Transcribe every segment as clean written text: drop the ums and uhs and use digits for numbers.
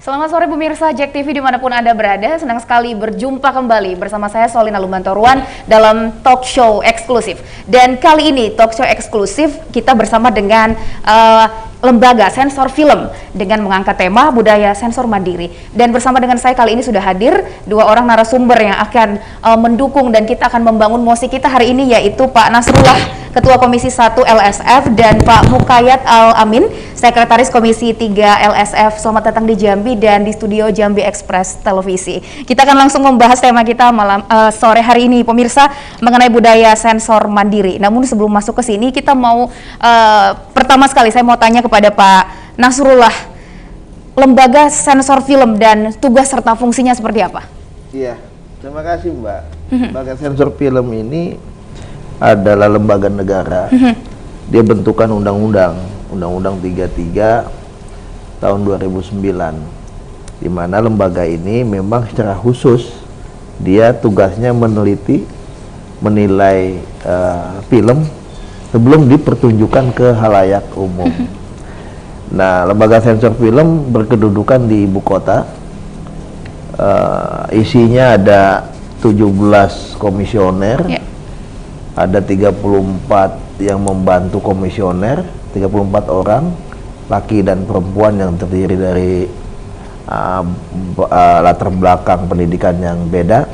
Selamat sore pemirsa JEK TV dimanapun Anda berada, senang sekali berjumpa kembali bersama saya Solina Lumantoruan dalam talk show eksklusif. Dan kali ini talk show eksklusif kita bersama dengan lembaga sensor film dengan mengangkat tema budaya sensor mandiri. Dan bersama dengan saya kali ini sudah hadir dua orang narasumber yang akan mendukung dan kita akan membangun mosi kita hari ini, yaitu Pak Nasrullah, Ketua Komisi 1 LSF, dan Pak Mukayat Al-Amin, Sekretaris Komisi 3 LSF. Selamat datang di Jambi dan di studio Jambi Express Televisi. Kita akan langsung membahas tema kita malam sore hari ini, pemirsa, mengenai budaya sensor mandiri. Namun sebelum masuk ke sini, kita mau pertama sekali saya mau tanya kepada Pak Nasrullah, lembaga sensor film dan tugas serta fungsinya seperti apa? Iya, terima kasih Mbak. Lembaga sensor film ini adalah lembaga negara. Dia bentukan Undang-Undang 33 tahun 2009, di mana lembaga ini memang secara khusus dia tugasnya menilai film sebelum dipertunjukkan ke khalayak umum. Nah, lembaga sensor film berkedudukan di ibu kota. Isinya ada 17 komisioner, ada 34 yang membantu komisioner, 34 orang laki dan perempuan yang terdiri dari latar belakang pendidikan yang beda.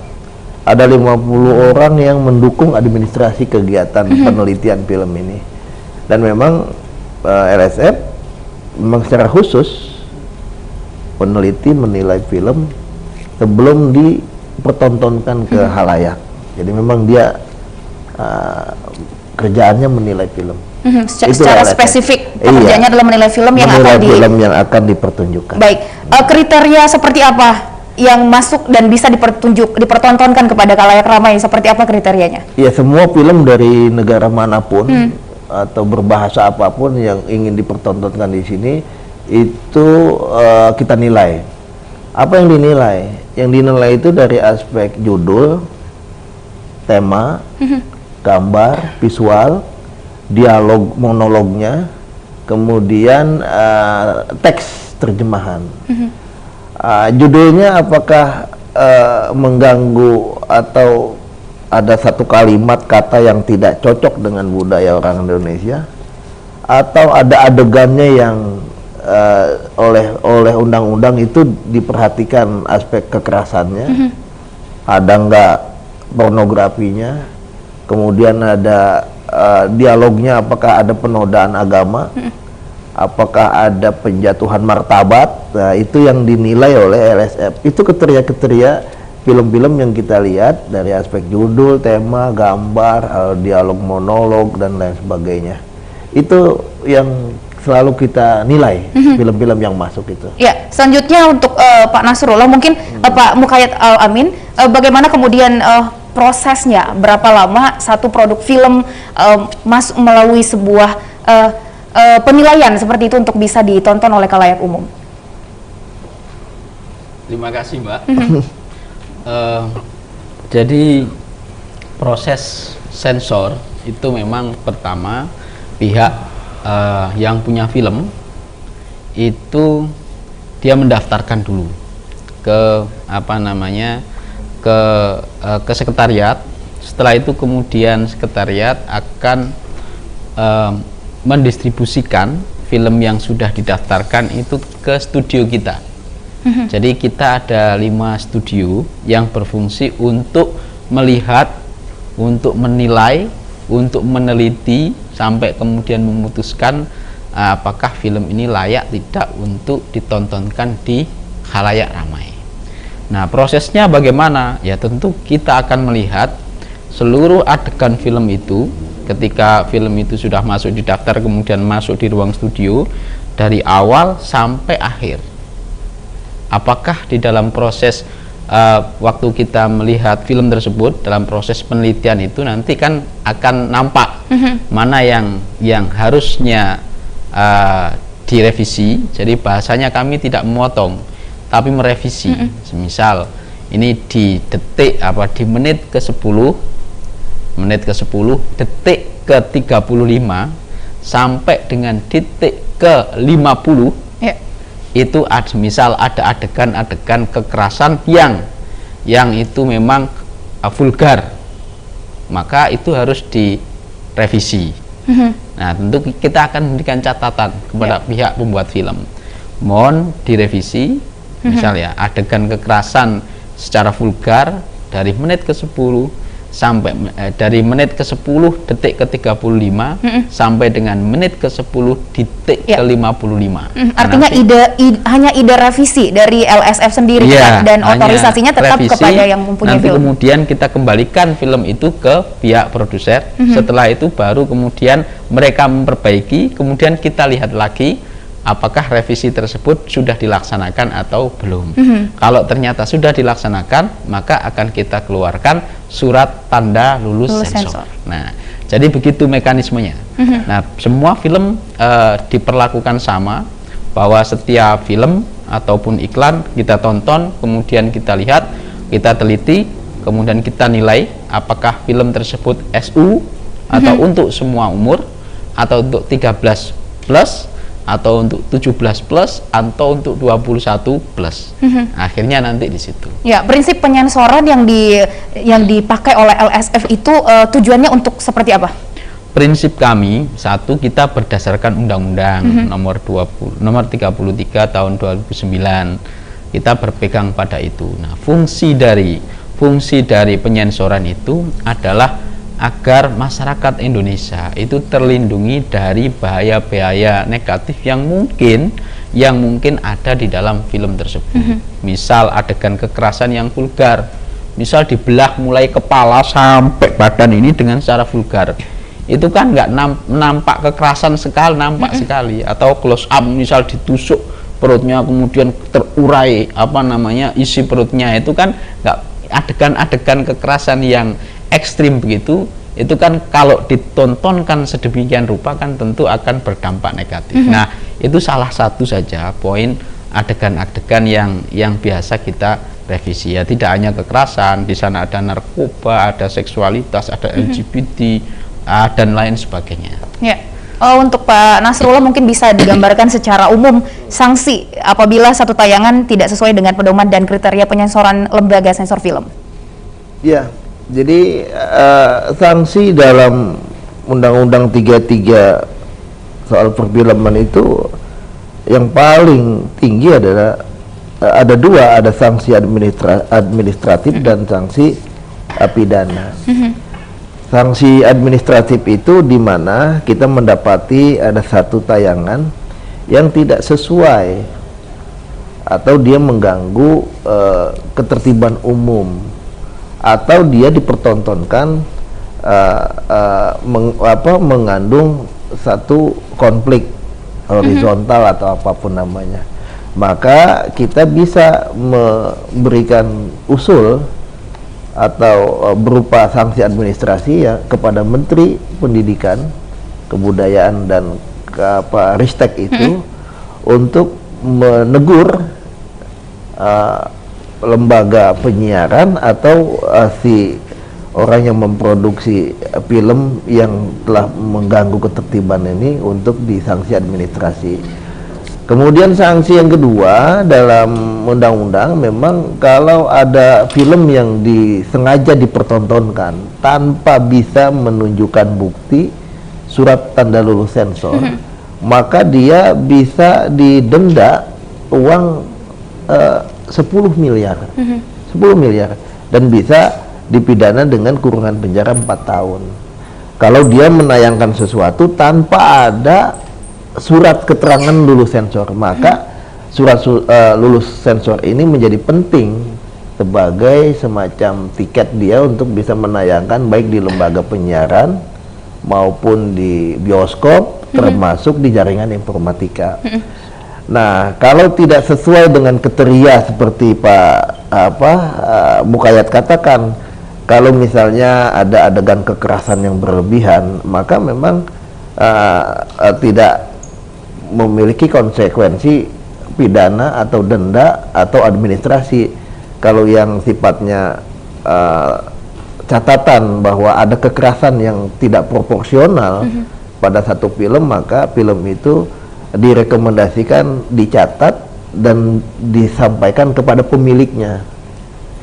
Ada 50 orang yang mendukung administrasi kegiatan penelitian film ini. Dan memang LSF memang secara khusus peneliti menilai film sebelum dipertontonkan ke khalayak. Jadi memang dia kerjaannya menilai film. Secara spesifik pekerjaannya adalah menilai film yang akan dipertunjukkan. Baik, kriteria seperti apa yang masuk dan bisa dipertontonkan kepada khalayak ramai, seperti apa kriterianya? Ya, semua film dari negara manapun atau berbahasa apapun yang ingin dipertontonkan di sini itu kita nilai. Apa yang dinilai? Yang dinilai itu dari aspek judul, tema, gambar, visual, dialog monolognya, kemudian teks terjemahan. Judulnya apakah mengganggu atau ada satu kalimat kata yang tidak cocok dengan budaya orang Indonesia, atau ada adegannya yang oleh undang-undang itu diperhatikan aspek kekerasannya, ada enggak pornografinya, kemudian ada dialognya apakah ada penodaan agama, apakah ada penjatuhan martabat. Nah, itu yang dinilai oleh LSF. Itu kriteria-kriteria film-film yang kita lihat dari aspek judul, tema, gambar, dialog monolog dan lain sebagainya. Itu yang selalu kita nilai film-film yang masuk itu. Ya, selanjutnya untuk Pak Nasrullah, mungkin Pak Mukayat Al-Amin, bagaimana kemudian prosesnya, berapa lama satu produk film masuk melalui sebuah penilaian seperti itu untuk bisa ditonton oleh khalayak umum? Terima kasih Mbak. Jadi proses sensor itu memang pertama pihak yang punya film itu dia mendaftarkan dulu ke ke sekretariat. Setelah itu kemudian sekretariat akan mendistribusikan film yang sudah didaftarkan itu ke studio kita. Jadi kita ada 5 studio yang berfungsi untuk melihat, untuk menilai, untuk meneliti sampai kemudian memutuskan apakah film ini layak tidak untuk ditontonkan di khalayak ramai. Nah, prosesnya bagaimana? Ya tentu kita akan melihat seluruh adegan film itu ketika film itu sudah masuk di daftar kemudian masuk di ruang studio dari awal sampai akhir. Apakah di dalam proses waktu kita melihat film tersebut dalam proses penelitian itu nanti kan akan nampak mana yang harusnya direvisi. Jadi bahasanya kami tidak memotong tapi merevisi. Semisal ini di detik di menit ke-10, detik ke-35 sampai dengan detik ke-50 itu misal ada adegan-adegan kekerasan yang itu memang vulgar, maka itu harus direvisi. Nah, tentu kita akan memberikan catatan kepada pihak pembuat film, mohon direvisi. Misal ya, adegan kekerasan secara vulgar dari menit ke-10 sampai dari menit ke-10 detik ke-35 sampai dengan menit ke-10 detik ke-55. Artinya hanya ide revisi dari LSF sendiri dan otorisasinya tetap revisi, kepada yang mempunyai nanti film. Kemudian kita kembalikan film itu ke pihak produser. Setelah itu baru kemudian mereka memperbaiki, kemudian kita lihat lagi apakah revisi tersebut sudah dilaksanakan atau belum. Kalau ternyata sudah dilaksanakan, maka akan kita keluarkan surat tanda lulus sensor. Nah, jadi begitu mekanismenya. Nah, semua film diperlakukan sama, bahwa setiap film ataupun iklan kita tonton, kemudian kita lihat, kita teliti, kemudian kita nilai apakah film tersebut SU atau untuk semua umur, atau untuk 13 plus, atau untuk 17 plus, atau untuk 21 plus. Akhirnya nanti di situ. Ya, prinsip penyensoran yang dipakai oleh LSF itu tujuannya untuk seperti apa? Prinsip kami, satu, kita berdasarkan Undang-Undang nomor 33 tahun 2009. Kita berpegang pada itu. Nah, fungsi dari penyensoran itu adalah agar masyarakat Indonesia itu terlindungi dari bahaya-bahaya negatif yang mungkin ada di dalam film tersebut. Misal adegan kekerasan yang vulgar, misal dibelah mulai kepala sampai badan ini dengan secara vulgar, itu kan nggak nampak kekerasan sekali, atau close up misal ditusuk perutnya kemudian terurai isi perutnya, itu kan nggak, adegan-adegan kekerasan yang ekstrim begitu, itu kan kalau ditontonkan sedemikian rupa kan tentu akan berdampak negatif. Nah, itu salah satu saja poin adegan-adegan yang biasa kita revisi. Ya, tidak hanya kekerasan, di sana ada narkoba, ada seksualitas, ada LGBT, dan lain sebagainya. Ya. Untuk Pak Nasrullah mungkin bisa digambarkan secara umum sanksi apabila satu tayangan tidak sesuai dengan pedoman dan kriteria penyensoran lembaga sensor film. Ya. Jadi sanksi dalam Undang-Undang 33 soal perfilman itu yang paling tinggi adalah ada dua, ada sanksi administratif dan sanksi pidana. Sanksi administratif itu di mana kita mendapati ada satu tayangan yang tidak sesuai atau dia mengganggu ketertiban umum, atau dia dipertontonkan mengandung satu konflik horizontal atau apapun namanya, maka kita bisa memberikan usul atau berupa sanksi administrasi ya kepada Menteri Pendidikan, Kebudayaan dan Ristek itu untuk menegur lembaga penyiaran atau si orang yang memproduksi film yang telah mengganggu ketertiban ini untuk disanksi administrasi. Kemudian sanksi yang kedua dalam undang-undang, memang kalau ada film yang disengaja dipertontonkan tanpa bisa menunjukkan bukti surat tanda lulus sensor, maka dia bisa didenda uang 10 miliar dan bisa dipidana dengan kurungan penjara 4 tahun kalau dia menayangkan sesuatu tanpa ada surat keterangan lulus sensor. Maka surat lulus sensor ini menjadi penting sebagai semacam tiket dia untuk bisa menayangkan baik di lembaga penyiaran maupun di bioskop, termasuk di jaringan informatika. Nah, kalau tidak sesuai dengan kriteria seperti Pak Mukayat katakan, kalau misalnya ada adegan kekerasan yang berlebihan, maka memang tidak memiliki konsekuensi pidana atau denda atau administrasi. Kalau yang sifatnya catatan bahwa ada kekerasan yang tidak proporsional pada satu film, maka film itu direkomendasikan dicatat dan disampaikan kepada pemiliknya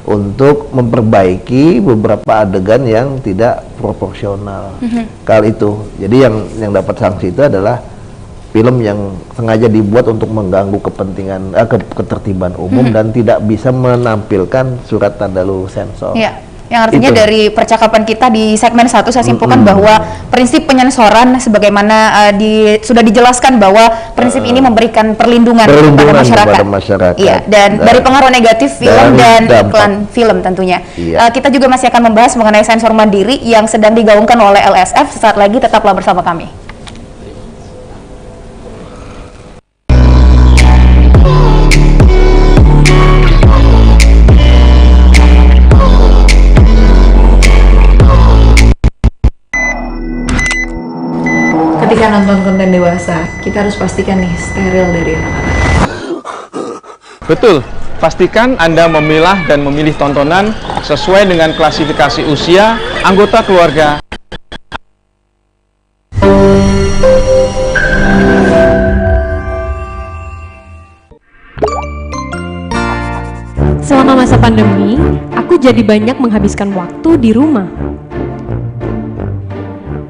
untuk memperbaiki beberapa adegan yang tidak proporsional. Kali itu, jadi yang dapat sanksi itu adalah film yang sengaja dibuat untuk mengganggu kepentingan ketertiban umum dan tidak bisa menampilkan surat tanda lulus sensor. Ya. Yang artinya Itu. dari percakapan kita di segmen 1 saya simpulkan bahwa prinsip penyensoran sebagaimana sudah dijelaskan bahwa prinsip ini memberikan perlindungan kepada masyarakat. Iya, dan dari pengaruh negatif film dan iklan film tentunya. Iya. Kita juga masih akan membahas mengenai sensor mandiri yang sedang digaungkan oleh LSF. Sesaat lagi tetaplah bersama kami. Ketika nonton konten dewasa, kita harus pastikan nih steril dari anak-anak. Betul, pastikan Anda memilah dan memilih tontonan sesuai dengan klasifikasi usia anggota keluarga. Selama masa pandemi, aku jadi banyak menghabiskan waktu di rumah.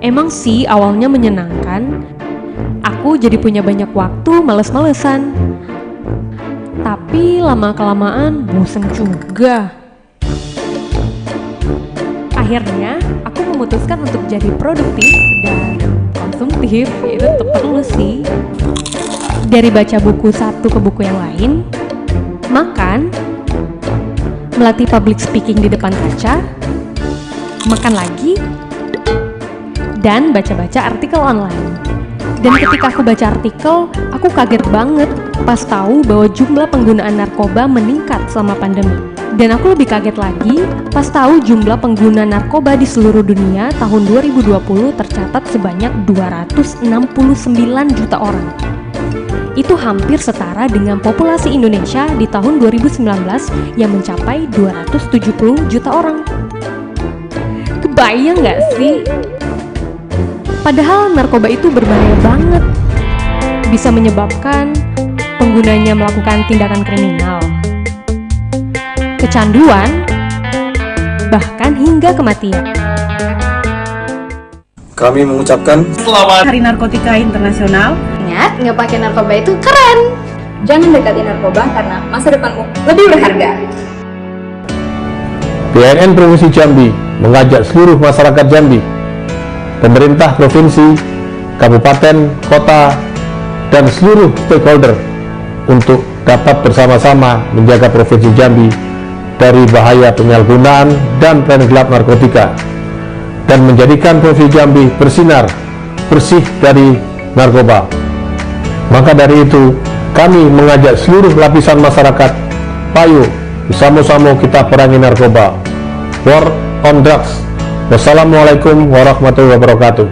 Emang sih awalnya menyenangkan, aku jadi punya banyak waktu males-malesan. Tapi lama-kelamaan bosen juga. Akhirnya, aku memutuskan untuk jadi produktif dan konsumtif, yaitu tetap perlu sih. Dari baca buku satu ke buku yang lain, makan, melatih public speaking di depan kaca, makan lagi, dan baca-baca artikel online. Dan ketika aku baca artikel, aku kaget banget pas tahu bahwa jumlah penggunaan narkoba meningkat selama pandemi. Dan aku lebih kaget lagi pas tahu jumlah pengguna narkoba di seluruh dunia tahun 2020 tercatat sebanyak 269 juta orang. Itu hampir setara dengan populasi Indonesia di tahun 2019 yang mencapai 270 juta orang. Kebayang nggak sih? Padahal narkoba itu berbahaya banget, bisa menyebabkan penggunanya melakukan tindakan kriminal, kecanduan, bahkan hingga kematian. Kami mengucapkan Selamat Hari Narkotika Internasional. Ingat, nggak pakai narkoba itu keren. Jangan dekati narkoba karena masa depanmu lebih berharga. BNN Provinsi Jambi mengajak seluruh masyarakat Jambi, pemerintah provinsi, kabupaten, kota, dan seluruh stakeholder untuk dapat bersama-sama menjaga Provinsi Jambi dari bahaya penyalahgunaan dan tren gelap narkotika dan menjadikan Provinsi Jambi bersinar, bersih dari narkoba. Maka dari itu, kami mengajak seluruh lapisan masyarakat, ayo bersama-sama kita perangi narkoba. War on drugs. Wassalamualaikum warahmatullahi wabarakatuh.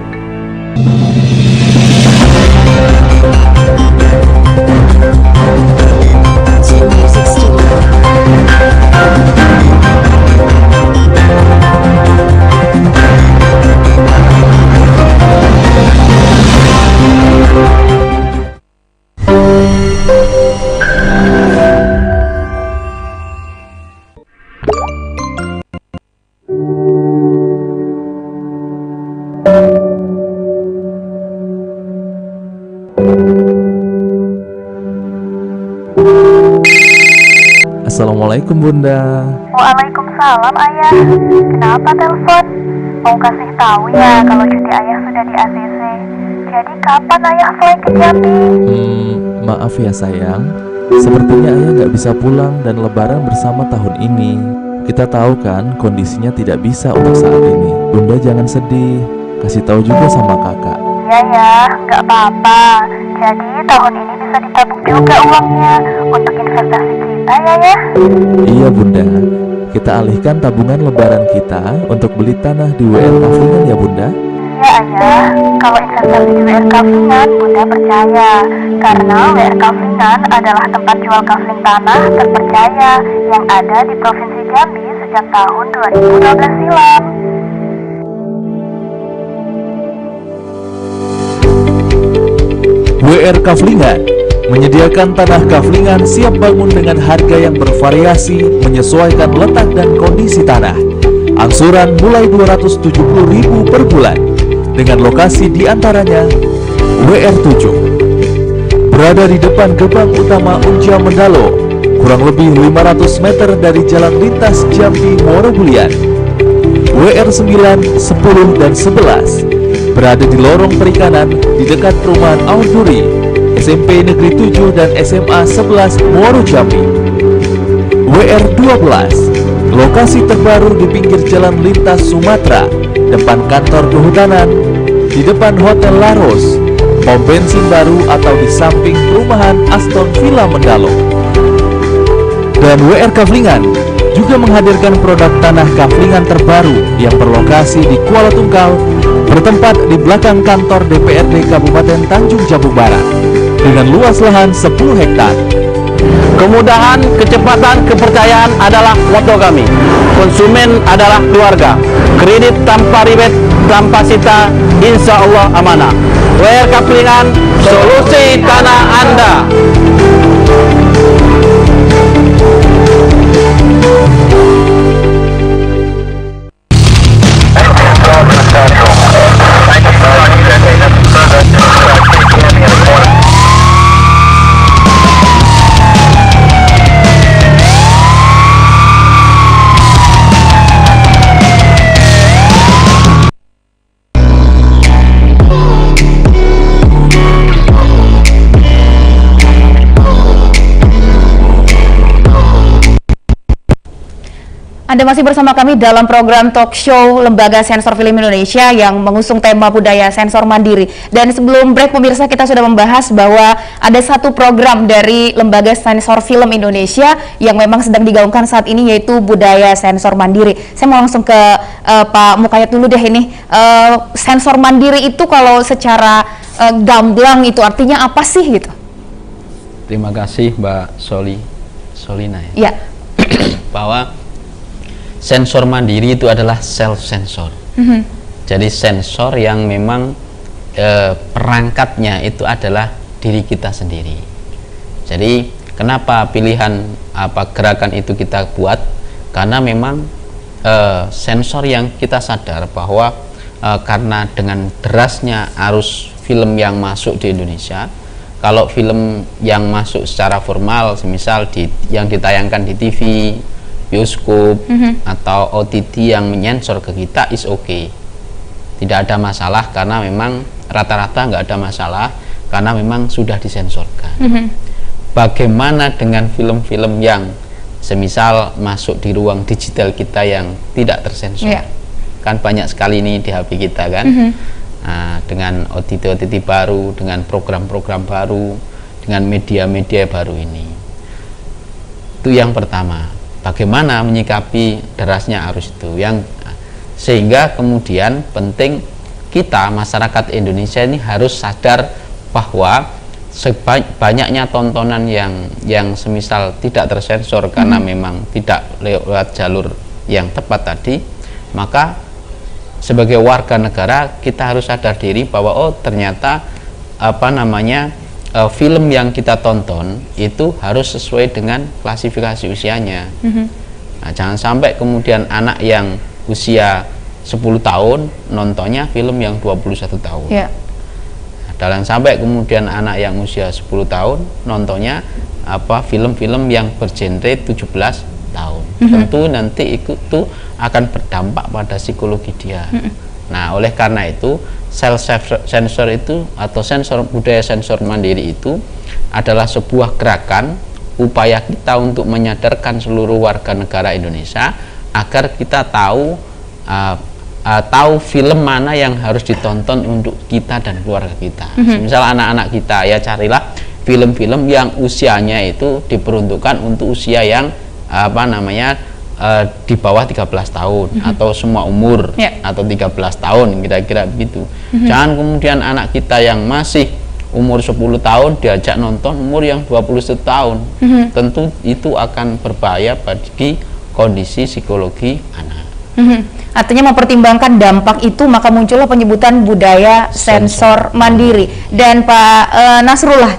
Assalamualaikum Bunda. Waalaikumsalam Ayah. Kenapa telepon? Mau kasih tahu ya kalau cuti Ayah sudah di ACC. Jadi kapan Ayah flight ke Jambi? Maaf ya sayang. Sepertinya Ayah nggak bisa pulang dan lebaran bersama tahun ini. Kita tahu kan kondisinya tidak bisa untuk saat ini. Bunda jangan sedih. Kasih tahu juga sama kakak. Iya ya, nggak apa-apa. Jadi tahun ini bisa ditabung juga uangnya untuk investasi kita ya. Iya Bunda, kita alihkan tabungan lebaran kita untuk beli tanah di WR Kaflingan ya Bunda. Iya Ayah, kalau investasi di WR Kaflingan Bunda percaya, karena WR Kaflingan adalah tempat jual kafling tanah terpercaya yang ada di Provinsi Jambi sejak tahun 2012 silam. WR Kaflingan menyediakan tanah kaflingan siap bangun dengan harga yang bervariasi menyesuaikan letak dan kondisi tanah. Angsuran mulai 270.000 per bulan dengan lokasi diantaranya WR7 berada di depan gerbang utama Unja Mendalo, kurang lebih 500 meter dari jalan lintas Jambi Muara Bulian. WR9, 10 dan 11 berada di lorong perikanan di dekat perumahan Auduri, SMP Negeri 7 dan SMA 11 Muaro Jambi. WR12 lokasi terbaru di pinggir jalan lintas Sumatera, depan kantor kehutanan, di depan Hotel Laros, pom bensin baru atau di samping perumahan Aston Villa Mendalo. Dan WR Kaflingan juga menghadirkan produk tanah kaflingan terbaru yang berlokasi di Kuala Tungkal, bertempat di belakang kantor DPRD Kabupaten Tanjung Jabung Barat dengan luas lahan 10 hektar. Kemudahan, kecepatan, kepercayaan adalah moto kami. Konsumen adalah keluarga. Kredit tanpa ribet, tanpa sita, insya Allah amanah. WR Kaflingan, solusi tanah Anda. Anda masih bersama kami dalam program talk show Lembaga Sensor Film Indonesia yang mengusung tema budaya sensor mandiri. Dan sebelum break pemirsa, kita sudah membahas bahwa ada satu program dari Lembaga Sensor Film Indonesia yang memang sedang digaungkan saat ini, yaitu budaya sensor mandiri. Saya mau langsung ke Pak Mukayat dulu deh ini. Sensor mandiri itu kalau secara gamblang itu artinya apa sih gitu? Terima kasih Mbak Solina ya. Bahwa sensor mandiri itu adalah self sensor. Jadi sensor yang memang perangkatnya itu adalah diri kita sendiri. Jadi kenapa pilihan gerakan itu kita buat? Karena memang sensor yang kita sadar bahwa karena dengan derasnya arus film yang masuk di Indonesia, kalau film yang masuk secara formal, semisal yang ditayangkan di TV, bioskop atau OTT yang menyensor ke kita is okay, tidak ada masalah, karena memang rata-rata nggak ada masalah karena memang sudah disensorkan. Bagaimana dengan film-film yang semisal masuk di ruang digital kita yang tidak tersensor? Kan banyak sekali ini di HP kita kan. Nah, dengan OTT baru, dengan program-program baru, dengan media-media baru ini, itu yang pertama. Bagaimana menyikapi derasnya arus itu, yang sehingga kemudian penting kita masyarakat Indonesia ini harus sadar bahwa banyaknya tontonan yang semisal tidak tersensor karena memang tidak lewat jalur yang tepat tadi, maka sebagai warga negara kita harus sadar diri bahwa oh ternyata film yang kita tonton itu harus sesuai dengan klasifikasi usianya. Nah, jangan sampai kemudian anak yang usia 10 tahun nontonnya film yang 21 tahun. Jangan sampai kemudian anak yang usia 10 tahun nontonnya film-film yang bergenre 17 tahun. Tentu nanti itu akan berdampak pada psikologi dia. Nah, oleh karena itu self sensor itu atau budaya sensor mandiri itu adalah sebuah gerakan upaya kita untuk menyadarkan seluruh warga negara Indonesia agar kita tahu film mana yang harus ditonton untuk kita dan keluarga kita. Misal anak-anak kita, ya carilah film-film yang usianya itu diperuntukkan untuk usia yang di bawah 13 tahun atau semua umur atau 13 tahun kira-kira begitu. Jangan kemudian anak kita yang masih umur 10 tahun diajak nonton umur yang 21 tahun. Tentu itu akan berbahaya bagi kondisi psikologi anak. Artinya mempertimbangkan dampak itu, maka muncullah penyebutan budaya sensor mandiri. Dan Pak Nasrullah,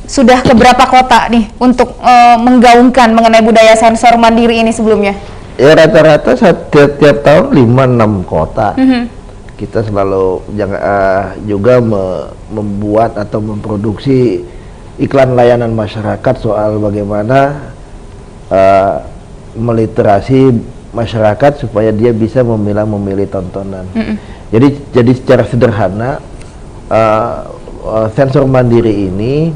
sudah ke berapa kota nih untuk menggaungkan mengenai budaya sensor mandiri ini sebelumnya? Ya rata-rata tiap tahun 5-6 kota. Kita selalu juga membuat atau memproduksi iklan layanan masyarakat soal bagaimana meliterasi masyarakat supaya dia bisa memilih tontonan. Jadi secara sederhana sensor mandiri ini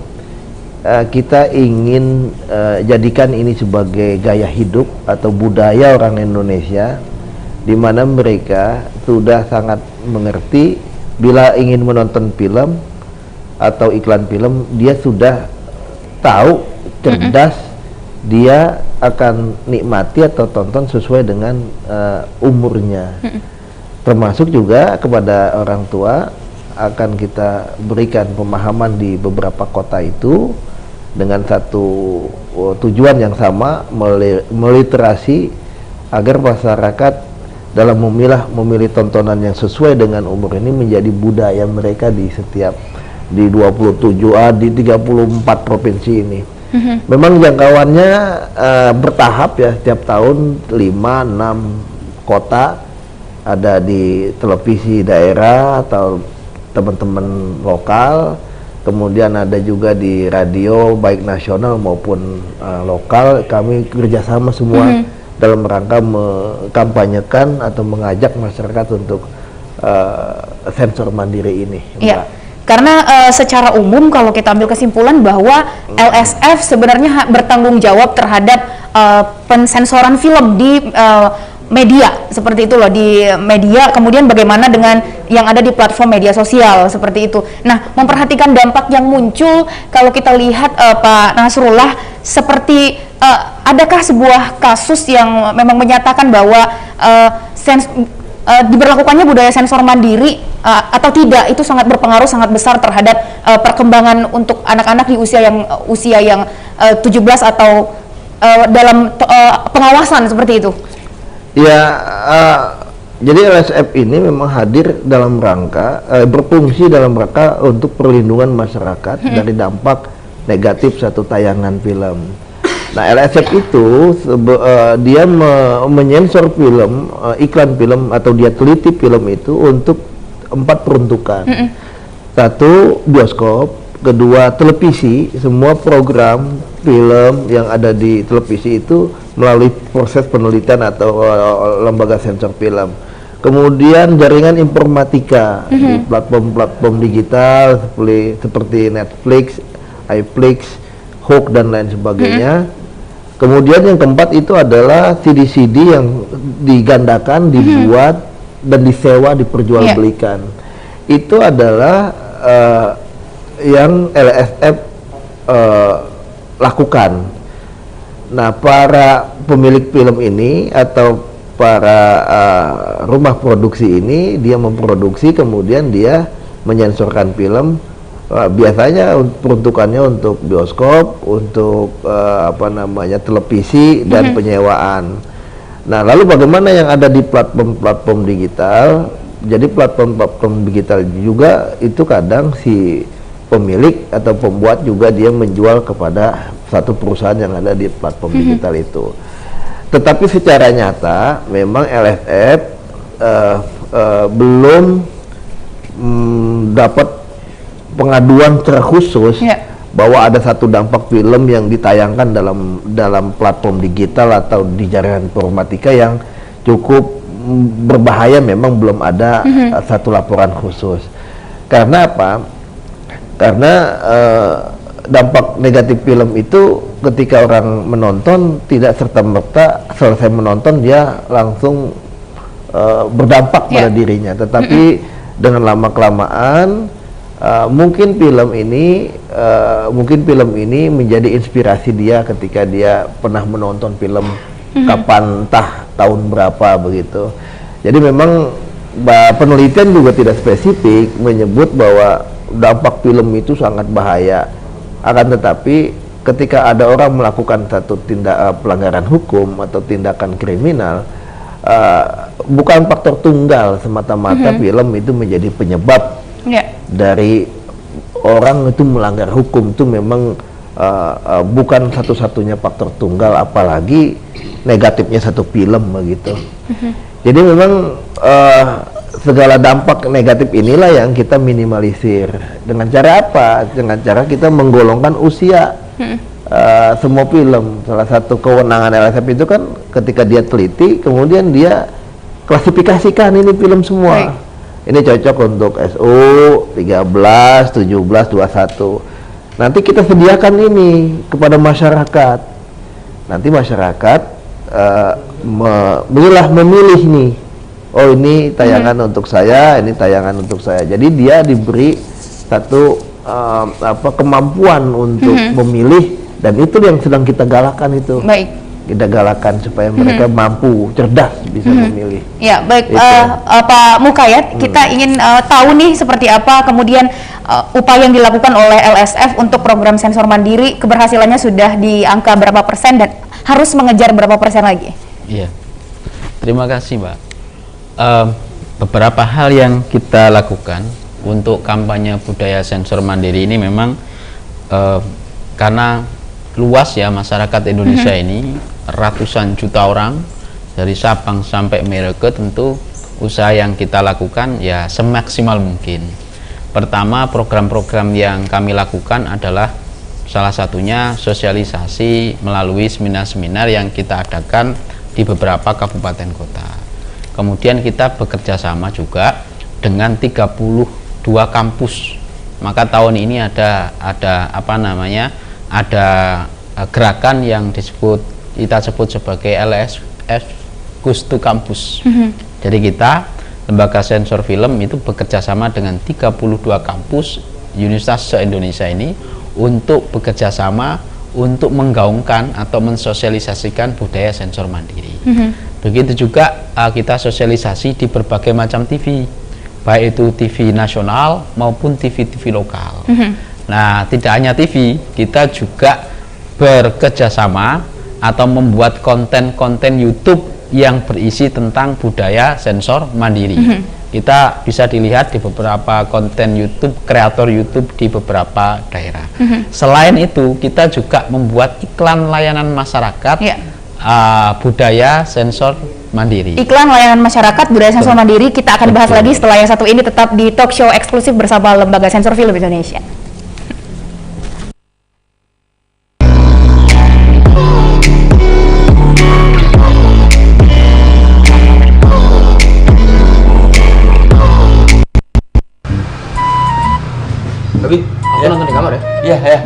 kita ingin jadikan ini sebagai gaya hidup atau budaya orang Indonesia, di mana mereka sudah sangat mengerti bila ingin menonton film atau iklan film, dia sudah tahu, cerdas, dia akan nikmati atau tonton sesuai dengan umurnya. Termasuk juga kepada orang tua akan kita berikan pemahaman di beberapa kota itu dengan satu tujuan yang sama, meliterasi agar masyarakat dalam memilih tontonan yang sesuai dengan umur ini menjadi budaya mereka di 34 provinsi ini. Memang jangkauannya bertahap ya, setiap tahun 5-6 kota ada di televisi daerah atau teman-teman lokal, kemudian ada juga di radio baik nasional maupun lokal. Kami kerjasama semua dalam rangka mengkampanyekan atau mengajak masyarakat untuk sensor mandiri ini. Iya, karena secara umum kalau kita ambil kesimpulan bahwa LSF sebenarnya bertanggung jawab terhadap pensensoran film di media, seperti itu loh, di media, kemudian bagaimana dengan yang ada di platform media sosial, seperti itu. Nah, memperhatikan dampak yang muncul, kalau kita lihat Pak Nasrullah, seperti adakah sebuah kasus yang memang menyatakan bahwa diberlakukannya budaya sensor mandiri atau tidak, itu sangat berpengaruh sangat besar terhadap perkembangan untuk anak-anak di usia yang 17 atau dalam pengawasan seperti itu? Ya, jadi LSF ini memang hadir dalam rangka berfungsi dalam rangka untuk perlindungan masyarakat dari dampak negatif satu tayangan film. Nah, LSF itu dia menyensor film, iklan film, atau dia teliti film itu untuk 4 peruntukan. Satu, bioskop. Kedua, televisi. Semua program film yang ada di televisi itu melalui proses penelitian atau lembaga sensor film. Kemudian jaringan informatika di platform-platform digital seperti Netflix, iFlix, Hook, dan lain sebagainya. Kemudian yang keempat itu adalah CD-CD yang digandakan, dibuat, dan disewa, diperjualbelikan. Itu adalah yang LSF lakukan. Nah, para pemilik film ini atau para rumah produksi ini, dia memproduksi, kemudian dia menyensorkan film. Biasanya peruntukannya untuk bioskop, untuk televisi dan penyewaan. Nah, lalu bagaimana yang ada di platform-platform digital? Jadi platform-platform digital juga itu kadang si pemilik atau pembuat juga dia menjual kepada satu perusahaan yang ada di platform digital itu. Tetapi secara nyata memang LSF belum dapat pengaduan secara khusus bahwa ada satu dampak film yang ditayangkan dalam platform digital atau di jaringan informatika yang cukup berbahaya. Memang belum ada satu laporan khusus. Karena apa? Karena dampak negatif film itu ketika orang menonton tidak serta-merta selesai menonton dia langsung berdampak pada dirinya, tetapi dengan lama-kelamaan mungkin film ini menjadi inspirasi dia ketika dia pernah menonton film kapan entah tahun berapa begitu. Jadi memang penelitian juga tidak spesifik menyebut bahwa dampak film itu sangat bahaya. Akan tetapi ketika ada orang melakukan satu pelanggaran hukum atau tindakan kriminal, bukan faktor tunggal semata-mata film itu menjadi penyebab dari orang itu melanggar hukum. Itu memang bukan satu-satunya faktor tunggal, apalagi negatifnya satu film begitu. Jadi memang segala dampak negatif inilah yang kita minimalisir. Dengan cara apa? Dengan cara kita menggolongkan usia semua film. Salah satu kewenangan LSF itu kan ketika dia teliti, kemudian dia klasifikasikan ini film semua. Ini cocok untuk SU 13, 17, 21. Nanti kita sediakan ini kepada masyarakat. Nanti masyarakat memilih nih. Oh, ini tayangan untuk saya, ini tayangan untuk saya. Jadi dia diberi satu kemampuan untuk memilih, dan itu yang sedang kita galakan itu. Kita galakan supaya mereka mampu, cerdas, bisa memilih. Ya, baik, Pak Mukayat, kita ingin tahu nih seperti apa kemudian upaya yang dilakukan oleh LSF untuk program sensor mandiri, keberhasilannya sudah di angka berapa persen dan harus mengejar berapa persen lagi? Iya, terima kasih Mbak. Beberapa hal yang kita lakukan untuk kampanye budaya sensor mandiri ini memang karena luas ya masyarakat Indonesia ini, ratusan juta orang dari Sabang sampai Merauke, tentu usaha yang kita lakukan ya semaksimal mungkin. Pertama, program-program yang kami lakukan adalah salah satunya sosialisasi melalui seminar-seminar yang kita adakan di beberapa kabupaten kota. Kemudian kita bekerja sama juga dengan 32 kampus. Maka tahun ini ada gerakan yang kita sebut sebagai LSF Goes to Campus. Jadi kita lembaga sensor film itu bekerja sama dengan 32 kampus universitas se-Indonesia ini untuk bekerja sama untuk menggaungkan atau mensosialisasikan budaya sensor mandiri. Begitu juga kita sosialisasi di berbagai macam TV, baik itu TV nasional maupun TV-TV lokal. Nah, tidak hanya TV, kita juga bekerja sama atau membuat konten-konten YouTube yang berisi tentang budaya sensor mandiri. Kita bisa dilihat di beberapa konten YouTube, kreator YouTube di beberapa daerah. Selain itu, kita juga membuat iklan layanan masyarakat budaya sensor mandiri. Iklan layanan masyarakat budaya sensor mandiri kita akan bahas lagi setelah yang satu ini, tetap di talk show eksklusif bersama Lembaga Sensor Film Indonesia. Tapi aku nonton di kamar ya? Iya, ya.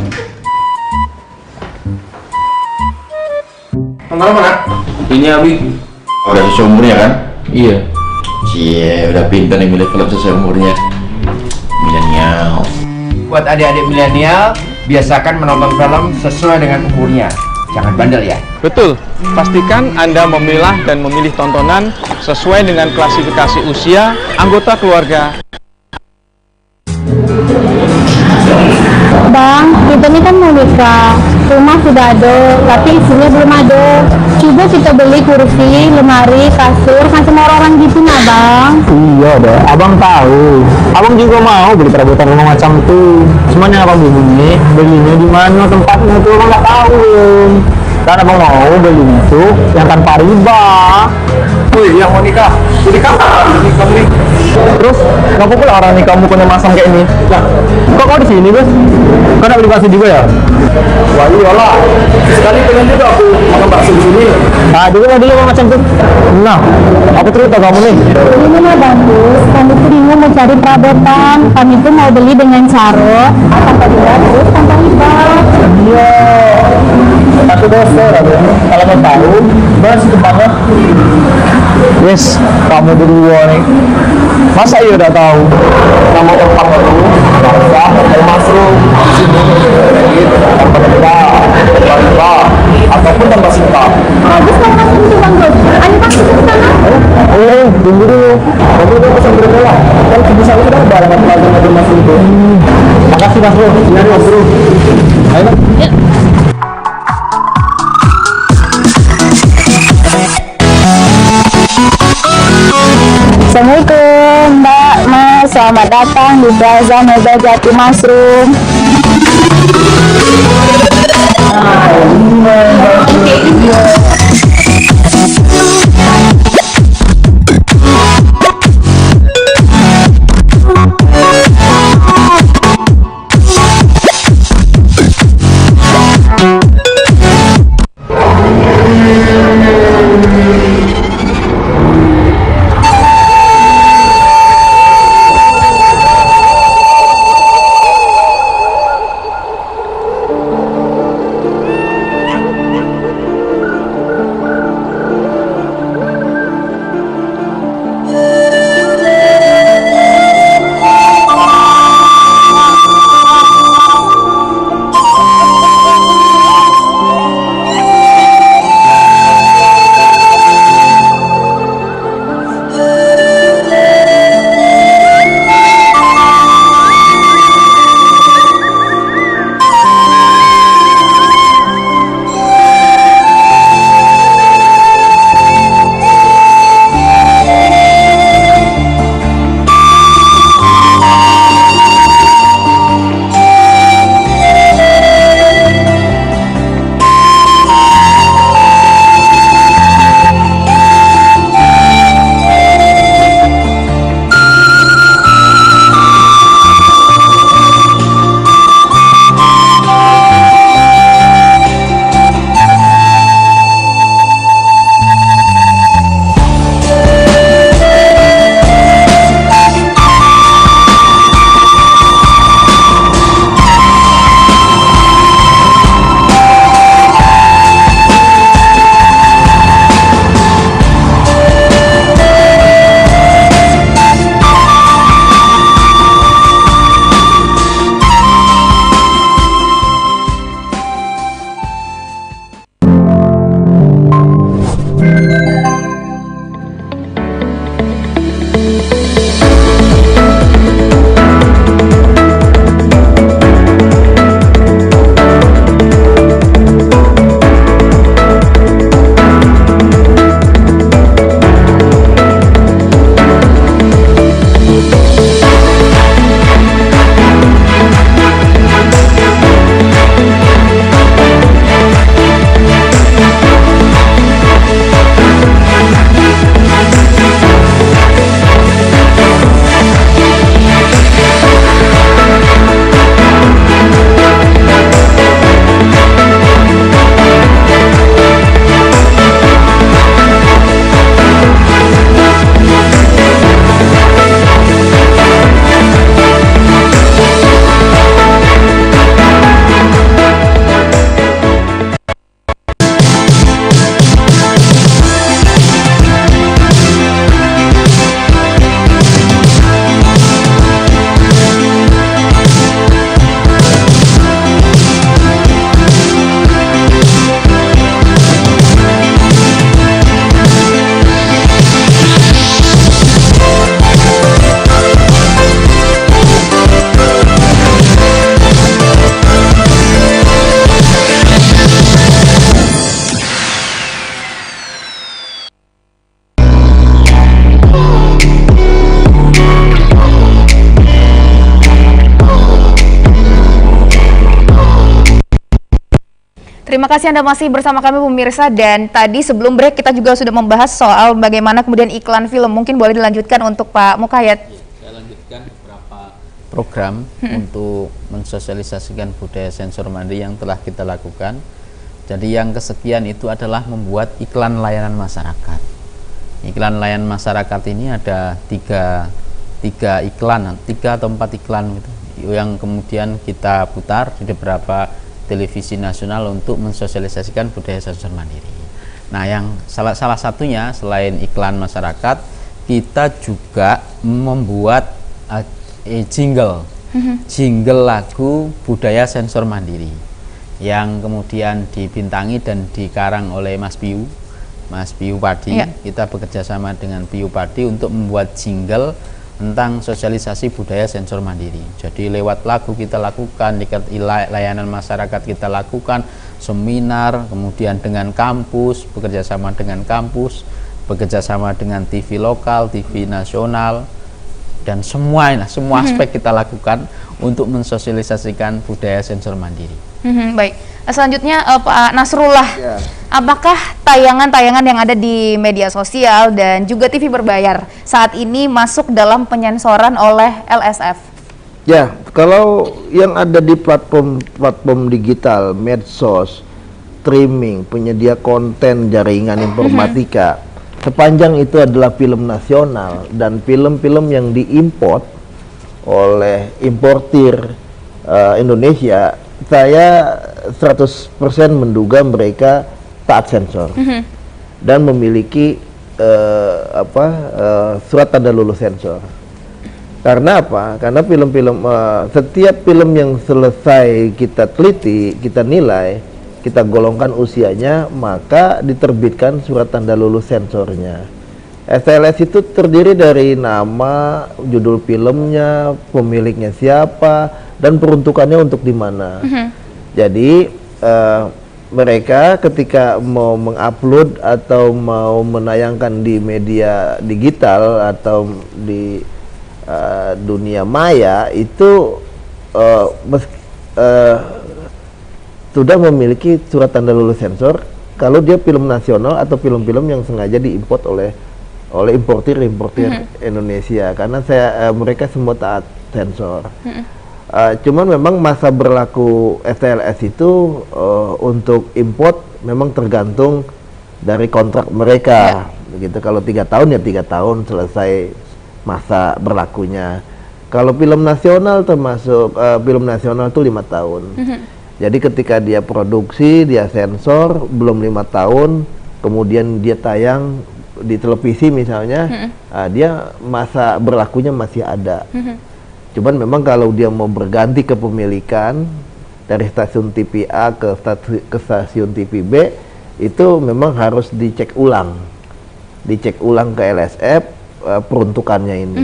Nonton apa, Nak? Ini Abi. Udah sesuai umurnya kan? Iya. Cie, udah pintar nih milih film sesuai umurnya. Milenial. Buat adik-adik milenial, biasakan menonton film sesuai dengan umurnya. Jangan bandel ya. Betul. Pastikan Anda memilah dan memilih tontonan sesuai dengan klasifikasi usia anggota keluarga. Bang, kita ini kan mau nikah, rumah sudah ada, tapi isinya belum ada. Coba kita beli kursi, lemari, kasur, kan semua orang gitu nah Bang. Iya deh, abang tahu. Abang juga mau beli perabotan rumah macam itu. Cuman yang abang bingung nih, belinya di mana tempatnya tuh abang nggak tahu. Dan abang mau beli itu yang tanpa riba. Wih, yang mau nikah, nikah nih. Terus, kenapa pula orang nikahmu punya masang kayak ini? Nah, kok kau di sini, Bos? Kau nak beli bakso juga ya? Wah, iyalah. Sekali pengen juga aku makan bakso di sini. Nah, dulu macam tuh. Nah, aku cerita kamu nih. Ini mah bagus, kami tuh bingung mau cari perabotan. Kami tuh mau beli dengan cara tanpa riba, terus tanpa riba. Iya. Tapi dosa, kalau mau tahu, Bos tempatnya Yes, kamu berdua nih. Masa iya udah tahu? Nama tempat itu Barca, Mushroom, tanpa ataupun tanpa cinta. Bagus kalau masuk itu Bang Bro. Ayo masuk ke sana. Oh, tunggu dulu. Kamu udah pesan berapa? Kan bisa udah barang apa masuk itu. Makasih Mas Bro. Sini Mas Bro. Ayo. Ya. Assalamualaikum Mbak, Mas, selamat datang di Plaza Mega Jati Mushroom. Terima kasih Anda masih bersama kami pemirsa, dan tadi sebelum break kita juga sudah membahas soal bagaimana kemudian iklan film. Mungkin boleh dilanjutkan untuk Pak Mukayat. Saya lanjutkan beberapa program untuk mensosialisasikan budaya sensor mandiri yang telah kita lakukan. Jadi yang kesekian itu adalah membuat iklan layanan masyarakat. Iklan layanan masyarakat ini ada tiga iklan, 3 atau 4 iklan gitu, yang kemudian kita putar di beberapa televisi nasional untuk mensosialisasikan budaya sensor mandiri. Nah, yang salah satunya selain iklan masyarakat, kita juga membuat jingle lagu budaya sensor mandiri yang kemudian dibintangi dan dikarang oleh Mas Piu Padi. Kita bekerja sama dengan Piu Padi untuk membuat jingle tentang sosialisasi budaya sensor mandiri. Jadi lewat lagu kita lakukan, layanan masyarakat kita lakukan, seminar, kemudian dengan kampus, bekerja sama dengan kampus, bekerja sama dengan TV lokal, TV nasional, dan semua aspek kita lakukan untuk mensosialisasikan budaya sensor mandiri. Baik, selanjutnya Pak Nasrullah, apakah tayangan-tayangan yang ada di media sosial dan juga TV berbayar saat ini masuk dalam penyensoran oleh LSF? Ya, kalau yang ada di platform digital, medsos, streaming, penyedia konten jaringan informatika, sepanjang itu adalah film nasional dan film-film yang diimport oleh importir Indonesia, saya 100% menduga mereka taat sensor dan memiliki surat tanda lulus sensor. Karena apa? Karena film-film setiap film yang selesai kita teliti, kita nilai, kita golongkan usianya, maka diterbitkan surat tanda lulus sensornya. STLS itu terdiri dari nama, judul filmnya, pemiliknya siapa, dan peruntukannya untuk di mana. Jadi mereka ketika mau mengupload atau mau menayangkan di media digital atau di dunia maya itu sudah memiliki surat tanda lulus sensor kalau dia film nasional atau film-film yang sengaja diimport oleh importir Indonesia, karena mereka semua taat sensor. Cuman memang masa berlaku STLS itu untuk import memang tergantung dari kontrak mereka. Begitu, kalau 3 tahun ya 3 tahun selesai masa berlakunya. Kalau film nasional termasuk film nasional itu 5 tahun. Jadi ketika dia produksi, dia sensor belum 5 tahun, kemudian dia tayang di televisi misalnya, dia masa berlakunya masih ada. Cuman memang kalau dia mau berganti kepemilikan dari stasiun TV A ke stasiun TV B, itu memang harus dicek ulang ke LSF peruntukannya ini.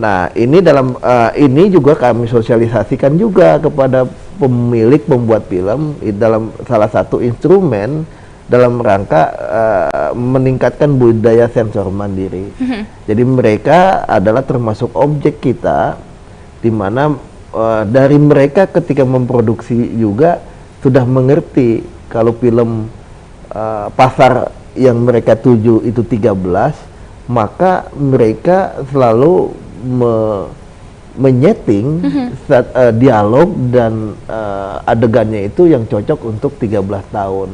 Nah, ini ini juga kami sosialisasikan juga kepada pemilik pembuat film dalam salah satu instrumen dalam rangka meningkatkan budaya sensor mandiri. Jadi mereka adalah termasuk objek kita, di mana dari mereka ketika memproduksi juga sudah mengerti kalau film pasar yang mereka tuju itu 13, maka mereka selalu menyeting dialog dan adegannya itu yang cocok untuk 13 tahun.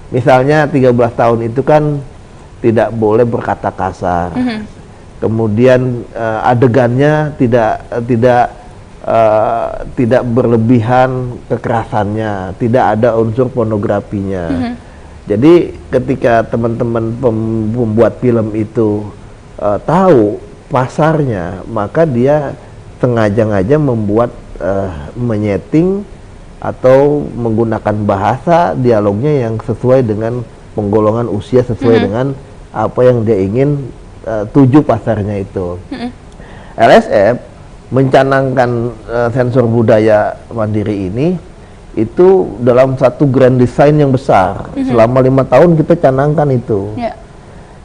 Misalnya 13 tahun itu kan tidak boleh berkata kasar. Kemudian adegannya tidak berlebihan kekerasannya, tidak ada unsur pornografinya. Jadi ketika teman-teman pembuat film itu tahu pasarnya, maka dia sengaja membuat menyeting atau menggunakan bahasa dialognya yang sesuai dengan penggolongan usia, sesuai dengan apa yang dia ingin tuju pasarnya itu. LSF mencanangkan sensor budaya mandiri ini itu dalam satu grand design yang besar. Selama 5 tahun kita canangkan itu.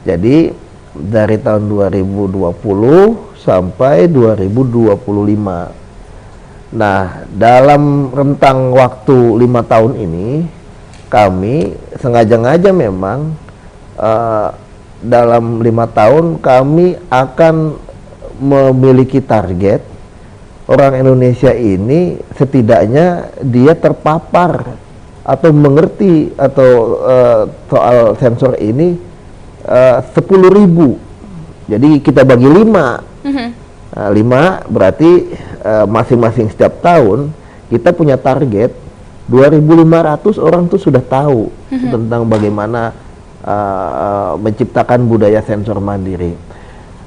Jadi dari tahun 2020 sampai 2025. Nah, dalam rentang waktu 5 tahun ini kami sengaja memang dalam 5 tahun kami akan memiliki target orang Indonesia ini setidaknya dia terpapar atau mengerti atau soal sensor ini 10.000. Jadi kita bagi 5. 5 berarti masing-masing setiap tahun kita punya target 2.500 orang tuh sudah tahu tentang bagaimana menciptakan budaya sensor mandiri.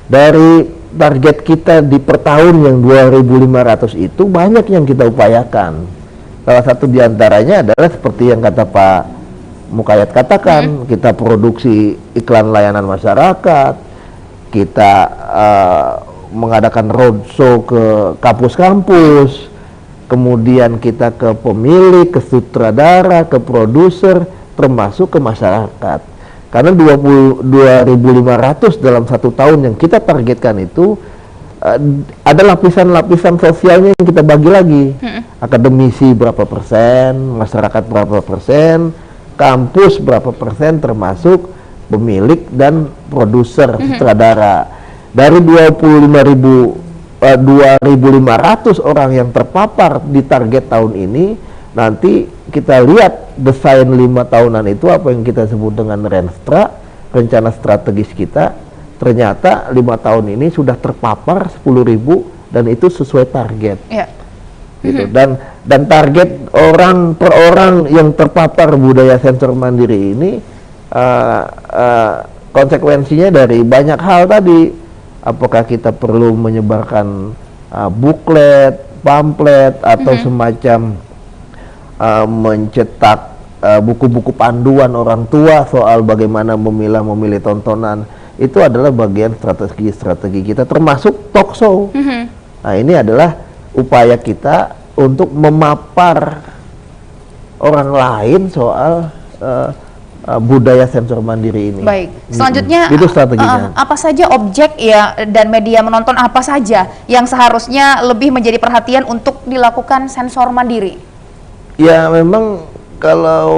Dari target kita di per tahun yang 2.500 itu banyak yang kita upayakan. Salah satu diantaranya adalah seperti yang kata Pak Mukayat katakan, kita produksi iklan layanan masyarakat, kita mengadakan roadshow ke kampus-kampus, kemudian kita ke pemilik, ke sutradara, ke produser, termasuk ke masyarakat. Karena 2.500 dalam satu tahun yang kita targetkan itu ada lapisan-lapisan sosialnya yang kita bagi lagi. Akademisi berapa persen, masyarakat berapa persen, kampus berapa persen, termasuk pemilik dan produser sutradara. Dari 2.500 orang yang terpapar di target tahun ini, nanti kita lihat desain 5 tahunan itu apa yang kita sebut dengan Renstra, rencana strategis kita. Ternyata 5 tahun ini sudah terpapar 10.000 dan itu sesuai target. Gitu. Dan target orang per orang yang terpapar budaya sensor mandiri ini konsekuensinya dari banyak hal tadi. Apakah kita perlu menyebarkan buklet, pamflet, atau semacam mencetak buku-buku panduan orang tua soal bagaimana memilih tontonan. Itu adalah bagian strategi kita, termasuk talk show. Nah, ini adalah upaya kita untuk memapar orang lain soal budaya sensor mandiri ini. Baik, selanjutnya itu strateginya. Apa saja objek ya dan media menonton apa saja yang seharusnya lebih menjadi perhatian untuk dilakukan sensor mandiri? Ya memang kalau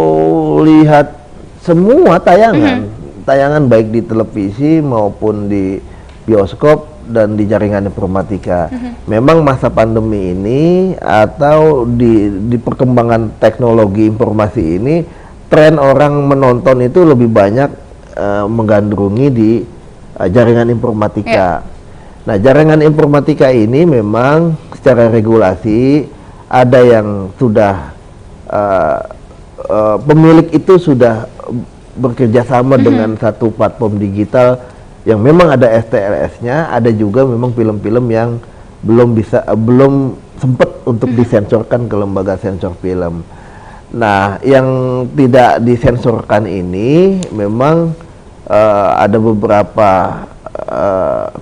lihat semua tayangan baik di televisi maupun di bioskop dan di jaringan informatika, memang masa pandemi ini atau di perkembangan teknologi informasi ini, tren orang menonton itu lebih banyak menggandrungi di jaringan informatika. Nah, jaringan informatika ini memang secara regulasi ada yang sudah pemilik itu sudah bekerja sama dengan satu platform digital yang memang ada STLS-nya, ada juga memang film-film yang belum sempat untuk disensorkan ke lembaga sensor film. Nah, yang tidak disensorkan ini memang ada beberapa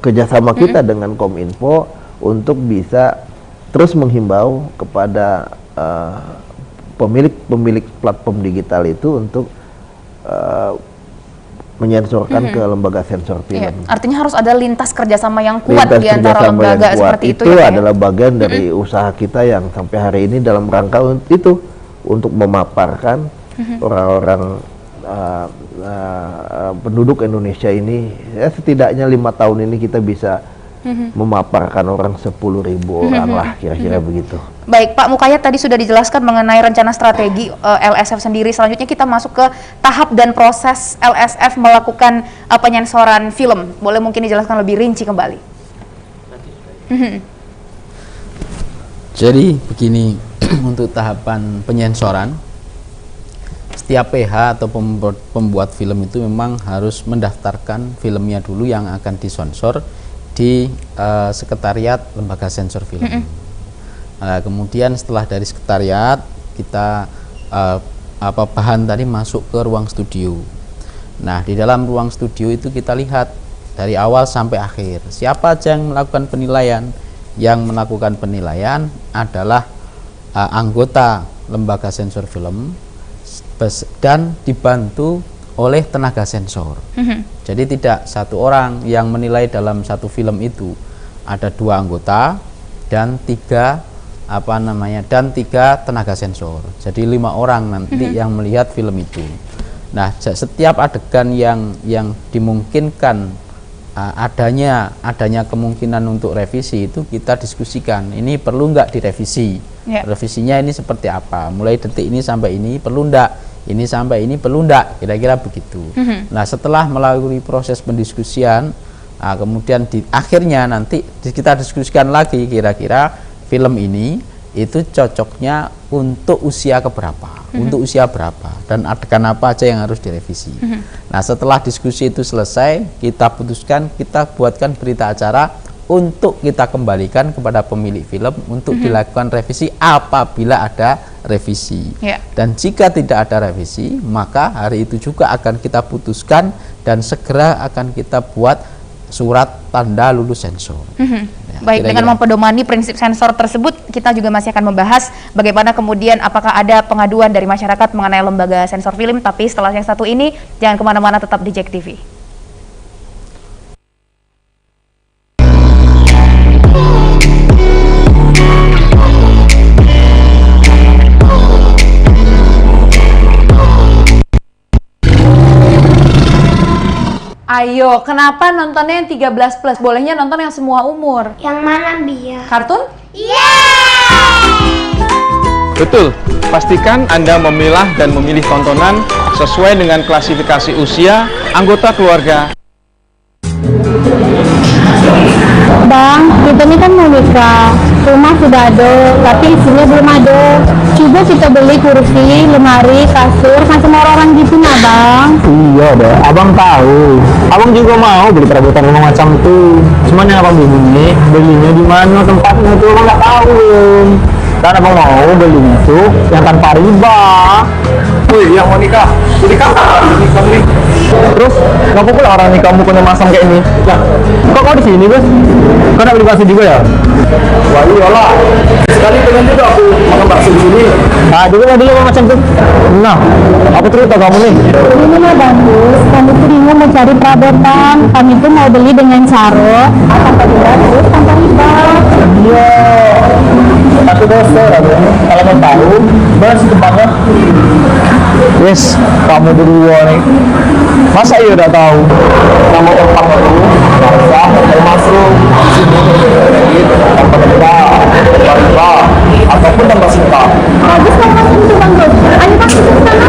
kerjasama kita dengan Kominfo untuk bisa terus menghimbau kepada pemilik platform digital itu untuk menyensorkan ke lembaga sensor film. Artinya harus ada lintas kerjasama yang kuat di antara lembaga seperti itu. Itu adalah bagian dari usaha kita yang sampai hari ini dalam rangka itu untuk memaparkan orang-orang penduduk Indonesia ini, ya setidaknya 5 tahun ini kita bisa memaparkan orang 10.000 orang lah, kira-kira begitu. Baik, Pak Mukayat tadi sudah dijelaskan mengenai rencana strategi LSF sendiri. Selanjutnya kita masuk ke tahap dan proses LSF melakukan penyensoran film. Boleh mungkin dijelaskan lebih rinci kembali? Jadi begini, untuk tahapan penyensoran, setiap PH atau pembuat film itu memang harus mendaftarkan filmnya dulu yang akan disensor di sekretariat lembaga sensor film. Kemudian setelah dari sekretariat kita bahan tadi masuk ke ruang studio. Nah, di dalam ruang studio itu kita lihat dari awal sampai akhir siapa aja yang melakukan penilaian. Yang melakukan penilaian adalah anggota lembaga sensor film dan dibantu oleh tenaga sensor. Jadi tidak satu orang yang menilai dalam satu film itu, ada 2 anggota dan 3 tenaga sensor. Jadi 5 orang nanti yang melihat film itu. Nah, setiap adegan yang dimungkinkan adanya kemungkinan untuk revisi itu kita diskusikan. Ini perlu nggak direvisi? Revisinya ini seperti apa? Mulai detik ini sampai ini perlu nggak? Ini sampai ini perlu nggak? Kira-kira begitu. Nah, setelah melalui proses pendiskusian, kemudian di akhirnya nanti kita diskusikan lagi kira-kira film ini itu cocoknya untuk usia keberapa, untuk usia berapa, dan adegan apa aja yang harus direvisi. Nah, setelah diskusi itu selesai, kita putuskan, kita buatkan berita acara untuk kita kembalikan kepada pemilik film untuk dilakukan revisi apabila ada revisi. Dan jika tidak ada revisi, maka hari itu juga akan kita putuskan dan segera akan kita buat surat tanda lulus sensor. Baik, dengan mempedomani prinsip sensor tersebut, kita juga masih akan membahas bagaimana kemudian apakah ada pengaduan dari masyarakat mengenai lembaga sensor film. Tapi setelah yang satu ini, jangan kemana-mana, tetap di JEK TV. Ayo, kenapa nontonnya yang 13+? Bolehnya nonton yang semua umur. Yang mana, Bia? Kartun? Iya! Betul, pastikan Anda memilah dan memilih tontonan sesuai dengan klasifikasi usia anggota keluarga. Bang, kita ini kan mau nikah, rumah sudah ada, tapi isinya belum ada. Coba kita beli kursi, lemari, kasur, macam orang-orang gitu nah Bang. Iya deh, abang tahu. Abang juga mau beli perabotan rumah macam itu. Cuman yang abang bingung nih, belinya di mana tempatnya itu abang nggak tahu. Dan abang mau belinya itu yang tanpa riba. Wih, yang mau nikah, nikah nih. Terus ngapa pula orang nikah mukanya masam kayak ini? Lah, kok kau di sini bos? Kau nak beli bakso juga ya? Wah iyalah. Sekali pengen juga aku makan bakso di sini. Nah, dulu macam tuh. Nah, apa cerita kamu nih? Ini mah bagus, kami tuh bingung mau cari perabotan. Kami tuh mau beli dengan cara tanpa riba, terus tanpa riba. Iya. Aku dosa, kalau mau tahu, bahas tempatnya. Yes, kamu berdua nih. Masa iya udah tahu? Nama tempatnya itu Barzah Hotel Mushroom. Tanpa riba, ataupun tanpa cinta. Bagus kalau macam itu Bang Bos. Ayo Bang, kita ke sana.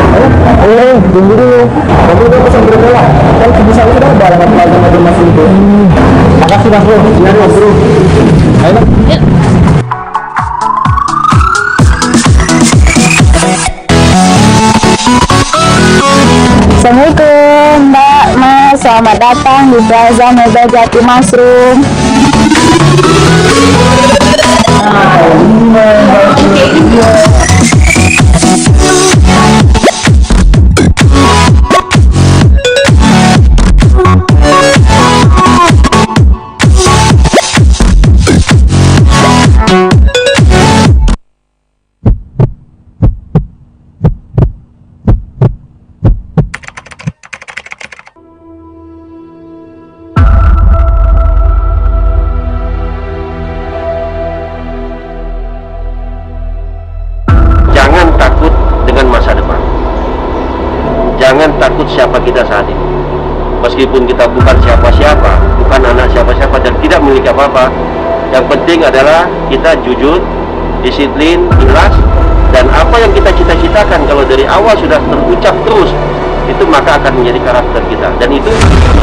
Tunggu dulu. Kamu udah pesan berapa? Kan bisa udah barengan lagi Hotel Mushroom itu. Makasih Mas Bro. Iya Mas Bro. Ayo. Assalamualaikum Mbak, Mas, selamat datang di Plaza Mega Jati Mushroom. Jangan takut siapa kita saat ini. Meskipun kita bukan siapa-siapa, bukan anak siapa-siapa dan tidak memiliki apa-apa, yang penting adalah kita jujur, disiplin, ikhlas, dan apa yang kita cita-citakan kalau dari awal sudah terucap terus, itu maka akan menjadi karakter kita. Dan itu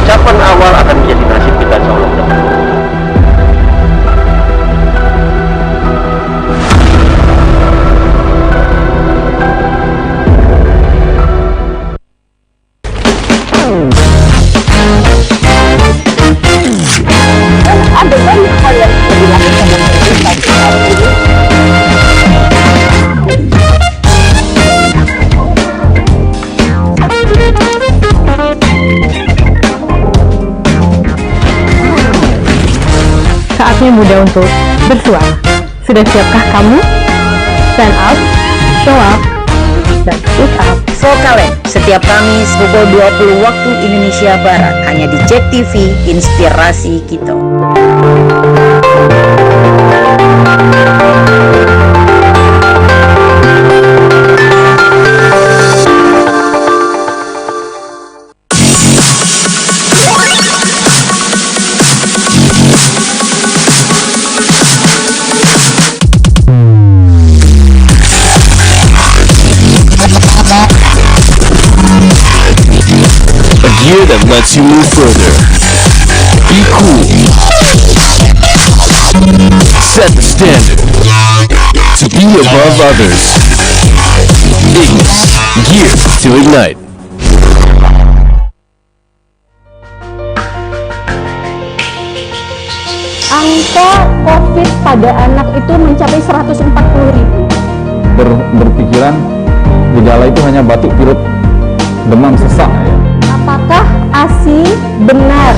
ucapan awal akan menjadi nasib kita insyaallah. Ada banyak hal yang bisa dilakukan dengan pemerintah. Saatnya muda untuk bersuara. Sudah siapkah kamu? Stand up, show up, dan speak up. Vokalen setiap Kamis pukul 20 waktu Indonesia Barat hanya di JEK TV, inspirasi kita. Gear that lets you move further. Be cool. Set the standard. To be Be above others. Ignis, gear to ignite. Angka COVID pada anak itu mencapai 140.000. Berpikiran gejala itu hanya batuk pilek, demam sesak. Apakah ASI benar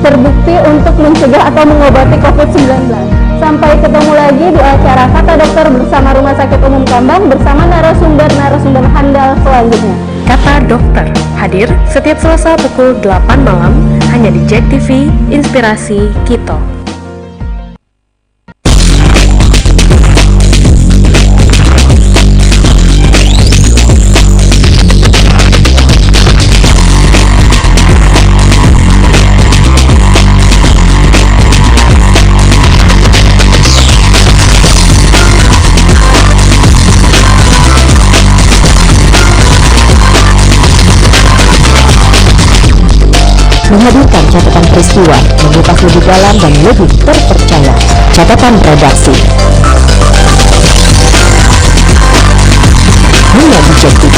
terbukti untuk mencegah atau mengobati COVID-19? Sampai ketemu lagi di acara Kata Dokter bersama Rumah Sakit Umum Kambang bersama narasumber handal selanjutnya. Kata Dokter hadir setiap Selasa pukul 8 malam hanya di JEK TV Inspirasi Kito. Menghadirkan catatan peristiwa, mengupas lebih dalam dan lebih terpercaya. Catatan redaksi. Hanya di JEK TV.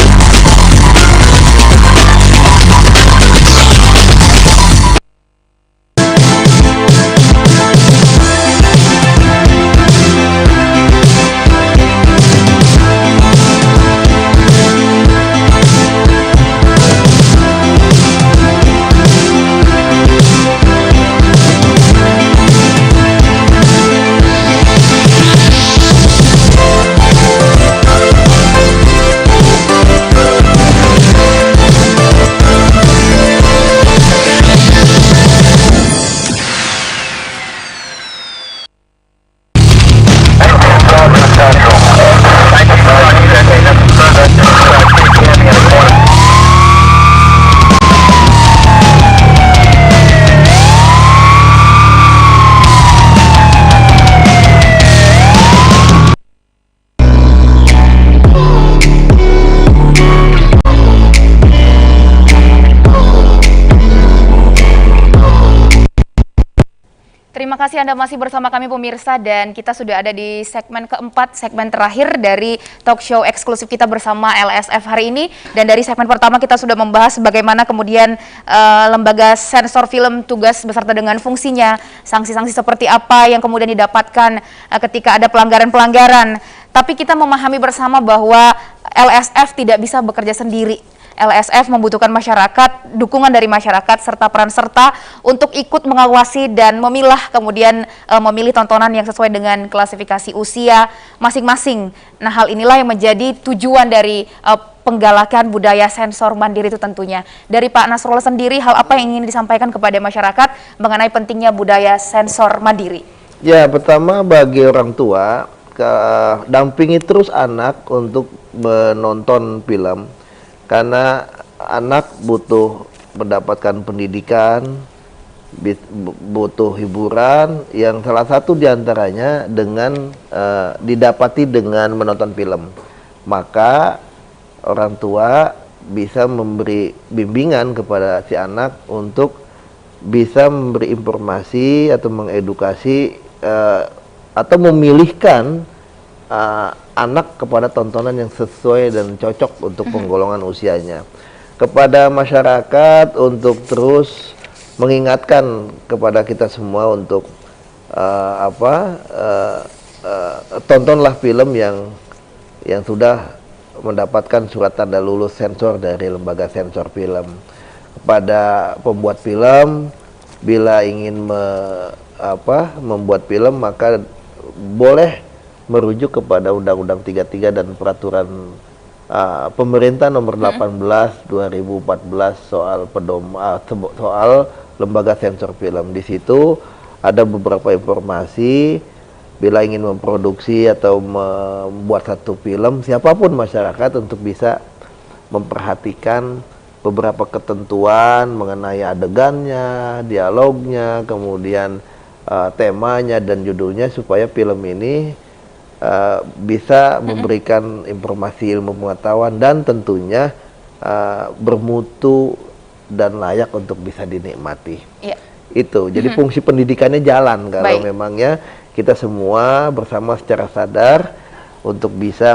Terima kasih Anda masih bersama kami pemirsa, dan kita sudah ada di segmen keempat, segmen terakhir dari talk show eksklusif kita bersama LSF hari ini. Dan dari segmen pertama kita sudah membahas bagaimana kemudian lembaga sensor film tugas beserta dengan fungsinya, sanksi-sanksi seperti apa yang kemudian didapatkan ketika ada pelanggaran-pelanggaran. Tapi kita memahami bersama bahwa LSF tidak bisa bekerja sendiri. LSF membutuhkan masyarakat, dukungan dari masyarakat, serta peran serta untuk ikut mengawasi dan memilah, kemudian memilih tontonan yang sesuai dengan klasifikasi usia masing-masing. Nah, hal inilah yang menjadi tujuan dari penggalakan budaya sensor mandiri itu tentunya. Dari Pak Nasrullah sendiri, hal apa yang ingin disampaikan kepada masyarakat mengenai pentingnya budaya sensor mandiri? Ya, pertama bagi orang tua, dampingi terus anak untuk menonton film. Karena anak butuh mendapatkan pendidikan, butuh hiburan, yang salah satu diantaranya dengan didapati dengan menonton film. Maka orang tua bisa memberi bimbingan kepada si anak untuk bisa memberi informasi atau mengedukasi atau memilihkan anak kepada tontonan yang sesuai dan cocok untuk penggolongan usianya. Kepada masyarakat untuk terus mengingatkan kepada kita semua untuk tontonlah film yang sudah mendapatkan surat tanda lulus sensor dari lembaga sensor film. Kepada pembuat film, bila ingin membuat film, maka boleh merujuk kepada Undang-Undang 33 dan Peraturan Pemerintah Nomor 18 2014 soal soal lembaga sensor film. Di situ ada beberapa informasi bila ingin memproduksi atau membuat satu film, siapapun masyarakat untuk bisa memperhatikan beberapa ketentuan mengenai adegannya, dialognya, kemudian temanya dan judulnya, supaya film ini bisa memberikan informasi ilmu pengetahuan dan tentunya bermutu dan layak untuk bisa dinikmati. Ya. Itu, jadi fungsi pendidikannya jalan kalau memangnya kita semua bersama secara sadar untuk bisa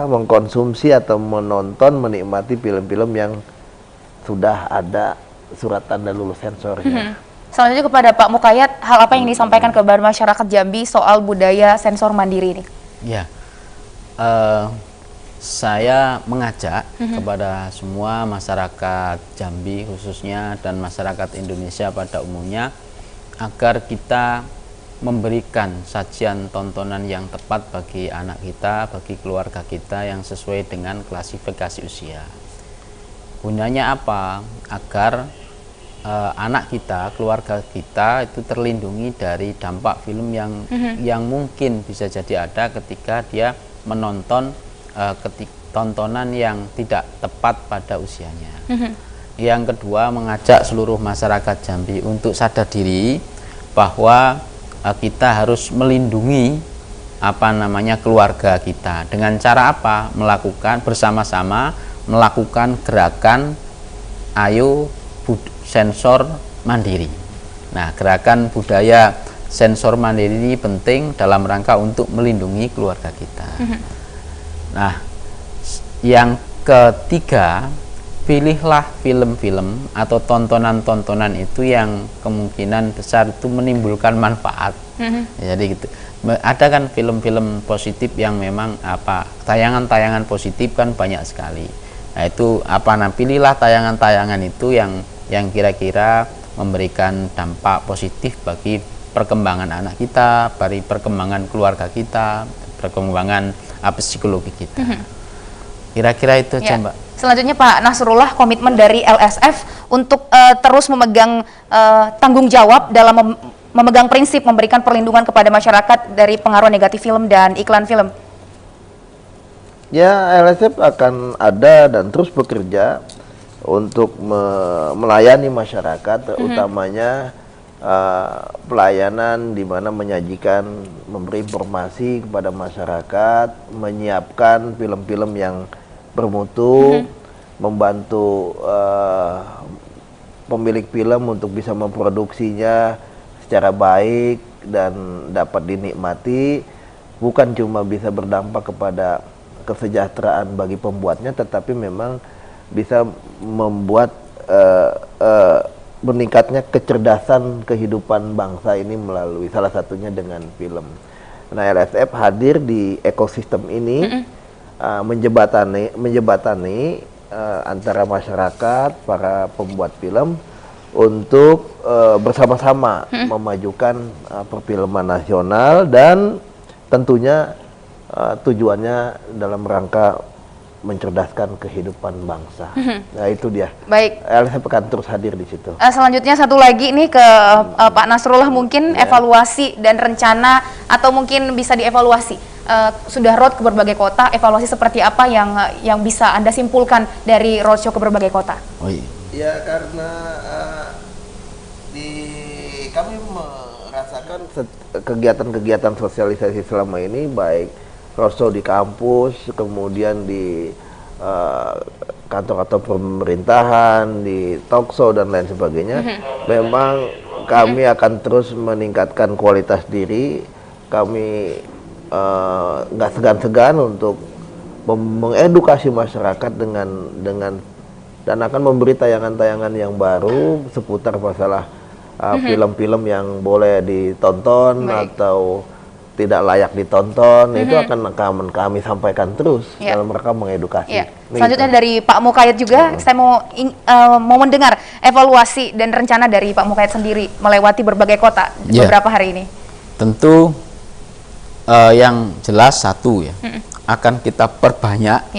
mengkonsumsi atau menonton, menikmati film-film yang sudah ada surat tanda lulus sensornya. Selanjutnya kepada Pak Mukayat, hal apa yang disampaikan kepada masyarakat Jambi soal budaya sensor mandiri ini? Ya, saya mengajak kepada semua masyarakat Jambi khususnya dan masyarakat Indonesia pada umumnya agar kita memberikan sajian tontonan yang tepat bagi anak kita, bagi keluarga kita yang sesuai dengan klasifikasi usia. Gunanya apa? Agar anak kita, keluarga kita itu terlindungi dari dampak film yang mungkin bisa jadi ada ketika dia menonton tontonan yang tidak tepat pada usianya. Yang kedua, mengajak seluruh masyarakat Jambi untuk sadar diri bahwa kita harus melindungi keluarga kita. Dengan cara apa? Melakukan bersama-sama melakukan gerakan ayo sensor mandiri. Nah, gerakan budaya sensor mandiri ini penting dalam rangka untuk melindungi keluarga kita. Nah, yang ketiga, pilihlah film-film atau tontonan-tontonan itu yang kemungkinan besar itu menimbulkan manfaat. Jadi gitu. Ada kan film-film positif yang memang tayangan-tayangan positif kan banyak sekali. Nah, itu pilihlah tayangan-tayangan itu yang kira-kira memberikan dampak positif bagi perkembangan anak kita, bagi perkembangan keluarga kita, perkembangan psikologi kita. Kira-kira itu aja, Mbak. Selanjutnya Pak Nasrullah, komitmen dari LSF untuk terus memegang tanggung jawab dalam memegang prinsip memberikan perlindungan kepada masyarakat dari pengaruh negatif film dan iklan film. Ya, LSF akan ada dan terus bekerja untuk melayani masyarakat, utamanya pelayanan di mana menyajikan, memberi informasi kepada masyarakat, menyiapkan film-film yang bermutu, membantu pemilik film untuk bisa memproduksinya secara baik dan dapat dinikmati, bukan cuma bisa berdampak kepada kesejahteraan bagi pembuatnya, tetapi memang bisa membuat meningkatnya kecerdasan kehidupan bangsa ini melalui salah satunya dengan film. Nah, LSF hadir di ekosistem ini, menjembatani antara masyarakat, para pembuat film untuk bersama-sama memajukan perfilman nasional dan tentunya tujuannya dalam rangka mencerdaskan kehidupan bangsa. Nah, itu dia. Baik. LSF akan terus hadir di situ. Selanjutnya satu lagi nih ke Pak Nasrullah, mungkin evaluasi dan rencana atau mungkin bisa dievaluasi. Sudah road ke berbagai kota, evaluasi seperti apa yang bisa Anda simpulkan dari roadshow ke berbagai kota? Oh iya. Ya, karena kami merasakan kegiatan-kegiatan sosialisasi selama ini, baik roadshow di kampus, kemudian di kantor atau pemerintahan, di talkshow dan lain sebagainya. Memang kami akan terus meningkatkan kualitas diri. Kami nggak segan-segan untuk mengedukasi masyarakat dengan dan akan memberi tayangan-tayangan yang baru seputar masalah film-film yang boleh ditonton atau tidak layak ditonton. Itu akan kami sampaikan terus dalam rangka mengedukasi. Selanjutnya dari Pak Mukayat juga, saya mau mendengar evaluasi dan rencana dari Pak Mukayat sendiri melewati berbagai kota beberapa hari ini. Tentu yang jelas satu akan kita perbanyak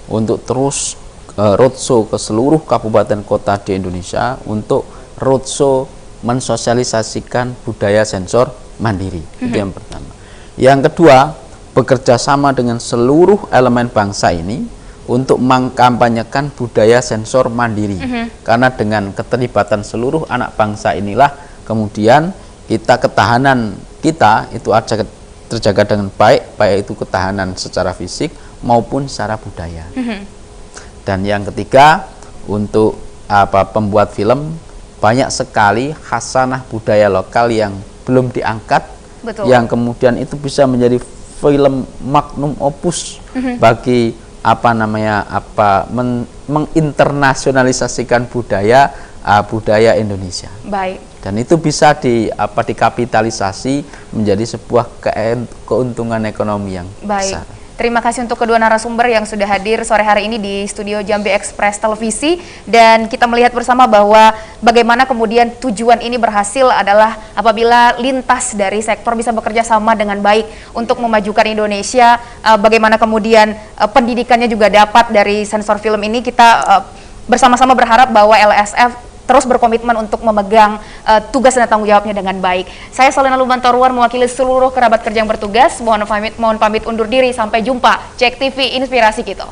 untuk terus roadshow ke seluruh kabupaten kota di Indonesia untuk roadshow mensosialisasikan budaya sensor mandiri. Itu yang pertama. Yang kedua, bekerja sama dengan seluruh elemen bangsa ini untuk mengkampanyekan budaya sensor mandiri. Karena dengan keterlibatan seluruh anak bangsa inilah kemudian ketahanan kita itu terjaga dengan baik itu ketahanan secara fisik maupun secara budaya. Dan yang ketiga, untuk pembuat film, banyak sekali khasanah budaya lokal yang belum diangkat, yang kemudian itu bisa menjadi film magnum opus bagi menginternasionalisasikan budaya Indonesia. Baik. Dan itu bisa dikapitalisasi menjadi sebuah keuntungan ekonomi yang besar. Terima kasih untuk kedua narasumber yang sudah hadir sore hari ini di studio Jambi Express Televisi, dan kita melihat bersama bahwa bagaimana kemudian tujuan ini berhasil adalah apabila lintas dari sektor bisa bekerja sama dengan baik untuk memajukan Indonesia. Bagaimana kemudian pendidikannya juga dapat dari sensor film ini. Kita bersama-sama berharap bahwa LSF terus berkomitmen untuk memegang tugas dan tanggung jawabnya dengan baik. Saya Solina Lubantoruan mewakili seluruh kerabat kerja yang bertugas. Mohon pamit undur diri. Sampai jumpa. Cek TV, inspirasi kita.